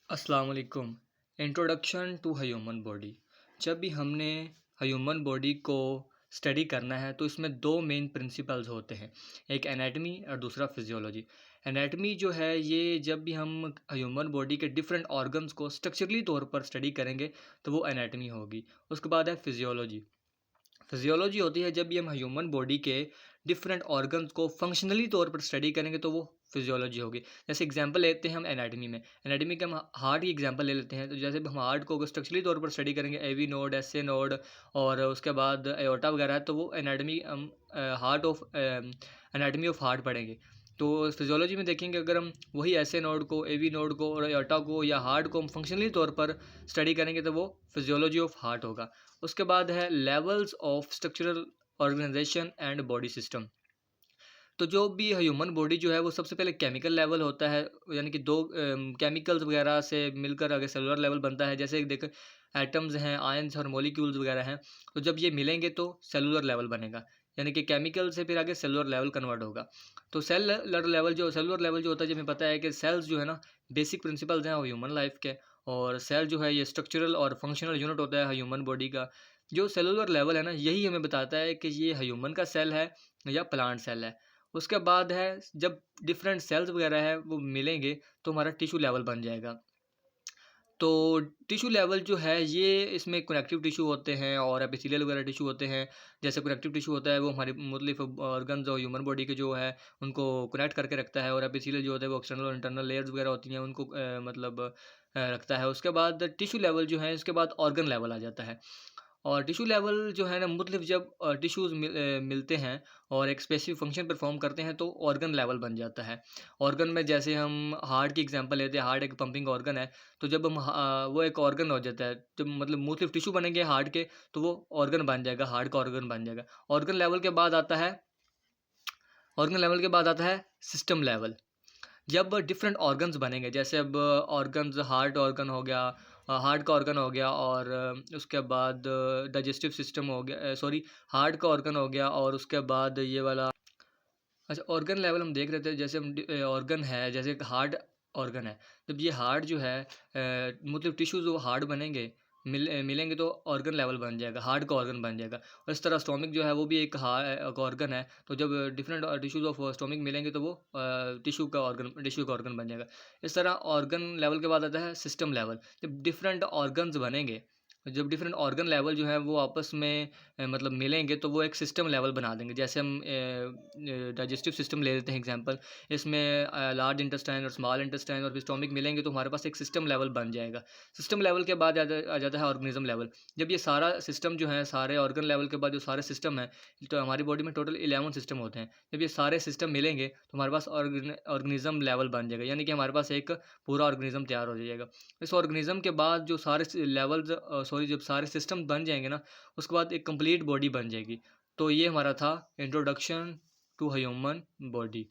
अस्सलाम वालेकुम। Introduction to human body. जब भी हमने ह्यूमन बॉडी को स्टडी करना है तो इसमें दो मेन प्रिंसिपल्स होते हैं, एक एनाटमी और दूसरा फिजियोलॉजी। एनाटमी जो है ये जब भी हम ह्यूमन बॉडी के डिफरेंट ऑर्गन्स को स्ट्रक्चरली तौर पर स्टडी करेंगे तो वो एनाटमी होगी। उसके बाद है फिजियोलॉजी। फिजियोलॉजी होती है जब भी हम ह्यूमन बॉडी के डिफरेंट ऑर्गन्स को फंक्शनली तौर पर स्टडी करेंगे तो वो फिजियोलॉजी होगी। जैसे एग्जांपल लेते हैं हम एनाटमी में, एनाटमी के हम हार्ट की एग्जांपल ले लेते हैं। तो जैसे हम हार्ट को स्ट्रक्चरली तौर पर स्टडी करेंगे, एवी नोड, एसए नोड और उसके बाद एओर्टा वगैरह है, तो वो एनाटमी हम heart of anatomy of heart पढ़ेंगे। तो फिजियोलॉजी में देखेंगे अगर हम वही एसए नोड को, एवी नोड को और एओर्टा को या हार्ट को हम फंक्शनली तौर पर स्टडी करेंगे तो वो फिजियोलॉजी ऑफ हार्ट होगा। उसके बाद है levels of structural organisation and body system. तो जो भी ह्यूमन बॉडी जो है वो सबसे पहले केमिकल लेवल होता है, यानी कि दो केमिकल्स वगैरह से मिलकर आगे सेलुलर लेवल बनता है। जैसे देख एटम्स हैं, आयंस और मॉलिक्यूल्स वगैरह हैं, तो जब ये मिलेंगे तो सेलुलर लेवल बनेगा, यानी कि केमिकल से फिर आगे सेलुलर लेवल कन्वर्ट होगा। तो सेलुलर लेवल जो होता है, जब हमें पता है कि सेल्स जो है ना बेसिक प्रिंसिपल्स हैं ह्यूमन लाइफ के, और सेल जो है ये स्ट्रक्चरल और फंक्शनल यूनिट होता है ह्यूमन बॉडी का। जो सेलुलर लेवल है ना यही हमें बताता है कि ये ह्यूमन का सेल है या प्लांट सेल है। उसके बाद है जब डिफरेंट सेल्स वगैरह है वो मिलेंगे तो हमारा टिश्यू लेवल बन जाएगा। तो टिश्यू लेवल जो है ये इसमें कनेक्टिव टिश्यू होते हैं और एपिथेलियल वगैरह टिश्यू होते हैं। जैसे कनेक्टिव टिश्यू होता है वो हमारे मुख्तलिफ ऑर्गन्स और ह्यूमन बॉडी के जो है उनको कनेक्ट करके रखता है, और एपिथेलियल जो होता है वो एक्सटर्नल और इंटरनल लेयर्स वगैरह होती हैं उनको रखता है। उसके बाद टिश्यू लेवल जो है, इसके बाद ऑर्गन लेवल आ जाता है। और टिश्यू लेवल जो है ना मुख्तलिफ जब टिश्यूज़ मिलते हैं और एक स्पेसिफिक फंक्शन परफॉर्म करते हैं तो ऑर्गन लेवल बन जाता है। ऑर्गन में जैसे हम हार्ट की एग्जांपल लेते हैं, हार्ट एक पंपिंग ऑर्गन है। तो जब हम वो एक ऑर्गन हो जाता है, जब मतलब मुख्तलिफ टिश्यू बनेंगे हार्ट के तो वो ऑर्गन बन जाएगा, हार्ट का ऑर्गन बन जाएगा। ऑर्गन लेवल के बाद आता है ऑर्गन लेवल के बाद आता है सिस्टम लेवल। जब डिफरेंट ऑर्गन्स बनेंगे, जैसे अब ऑर्गन्स हार्ट ऑर्गन हो गया, हार्ट का ऑर्गन हो गया, और उसके बाद डाइजेस्टिव सिस्टम हो गया, सॉरी हार्ट का ऑर्गन हो गया, और उसके बाद ये वाला। अच्छा, ऑर्गन लेवल हम देख रहे थे, जैसे हम ऑर्गन है, जैसे एक हार्ट ऑर्गन है। जब ये हार्ट जो है मतलब टिश्यूज वो हार्ट बनेंगे, मिलेंगे तो ऑर्गन लेवल बन जाएगा, हार्ट का ऑर्गन बन जाएगा। और इस तरह स्टोमिक जो है वो भी एक ऑर्गन है। तो जब डिफरेंट टिश्यूज ऑफ स्टोमिक मिलेंगे तो वो टिश्यू का ऑर्गन बन जाएगा। इस तरह ऑर्गन लेवल के बाद आता है सिस्टम लेवल। जब डिफरेंट ऑर्गन्स बनेंगे, जब डिफरेंट ऑर्गन लेवल जो है वो आपस में मतलब मिलेंगे तो वो एक सिस्टम लेवल बना देंगे। जैसे हम डाइजेस्टिव सिस्टम ले लेते हैं एग्जांपल, इसमें लार्ज इंटेस्टाइन और स्मॉल इंटेस्टाइन और फिर स्टोमिक मिलेंगे तो हमारे पास एक सिस्टम लेवल बन जाएगा। सिस्टम लेवल के बाद आ जाता है ऑर्गेनिज्म लेवल। जब ये सारा सिस्टम जो है, सारे ऑर्गन लेवल के बाद जो सारे सिस्टम है, तो हमारी बॉडी में टोटल 11 सिस्टम होते हैं। जब ये सारे सिस्टम मिलेंगे तो हमारे पास ऑर्गेनिज्म लेवल बन जाएगा, यानी कि हमारे पास एक पूरा ऑर्गेनिज्म तैयार हो जाएगा। इस ऑर्गेनिज्म के बाद जो सारे लेवल्स सॉरी जब सारे सिस्टम बन जाएंगे ना, उसके बाद एक कंप्लीट बॉडी बन जाएगी। तो ये हमारा था इंट्रोडक्शन टू ह्यूमन बॉडी।